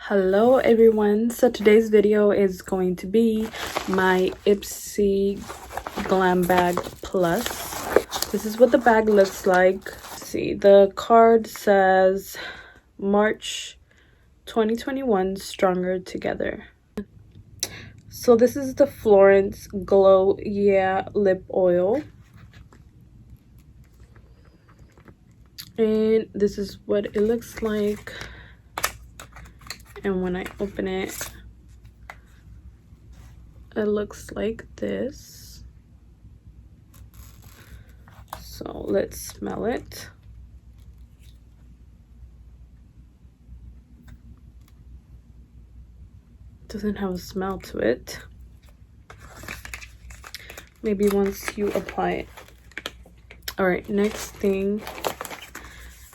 Hello everyone, so today's video is going to be my Ipsy Glam bag plus. This is what the bag looks like. Let's see, the card says March 2021 Stronger Together. So this is the Florence Glow Yeah lip oil, and this is what it looks like. And when I open it, it looks like this. So let's smell it. Doesn't have a smell to it. Maybe once you apply it. Alright, next thing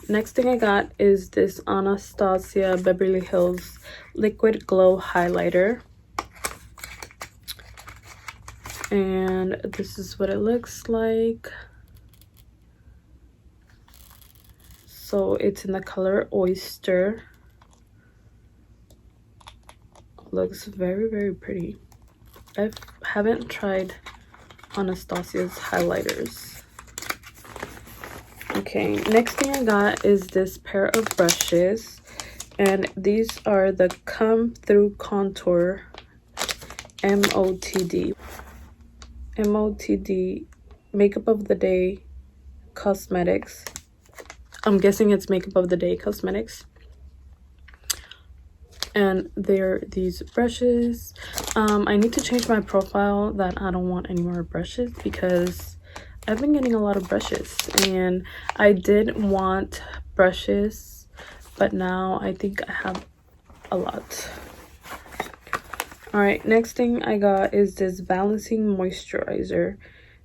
I got is this Anastasia Beverly Hills Liquid Glow Highlighter. And this is what it looks like. So it's in the color Oyster. Looks very, very pretty. I haven't tried Anastasia's highlighters. Okay, next thing I got is this pair of brushes, and these are the Come Through Contour MOTD Makeup of the Day Cosmetics. I'm guessing it's Makeup of the Day Cosmetics. And they're these brushes. I need to change my profile that I don't want any more brushes because I've been getting a lot of brushes, and I did want brushes, but now I think I have a lot. Alright, next thing I got is this balancing moisturizer,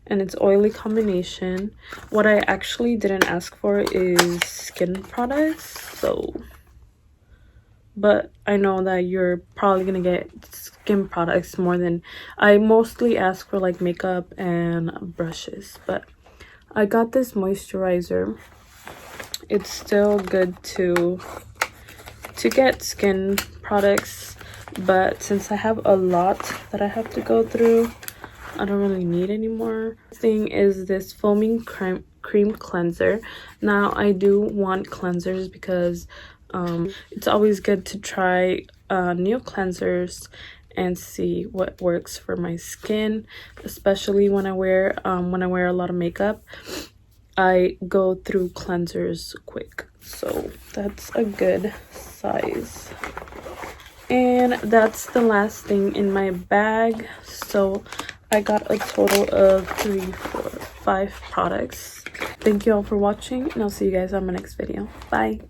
and it's oily combination. What I actually didn't ask for is skin products, but I know that you're probably gonna get skin products more than I mostly ask for, like makeup and brushes. But I got this moisturizer. It's still good to get skin products, but since I have a lot that I have to go through, I don't really need any more. Thing is this foaming cream cleanser. Now I do want cleansers because it's always good to try new cleansers and see what works for my skin, especially when I wear a lot of makeup. I go through cleansers quick, so that's a good size. And that's the last thing in my bag. So I got a total of 3, 4, 5 products. Thank you all for watching, and I'll see you guys on my next video. Bye.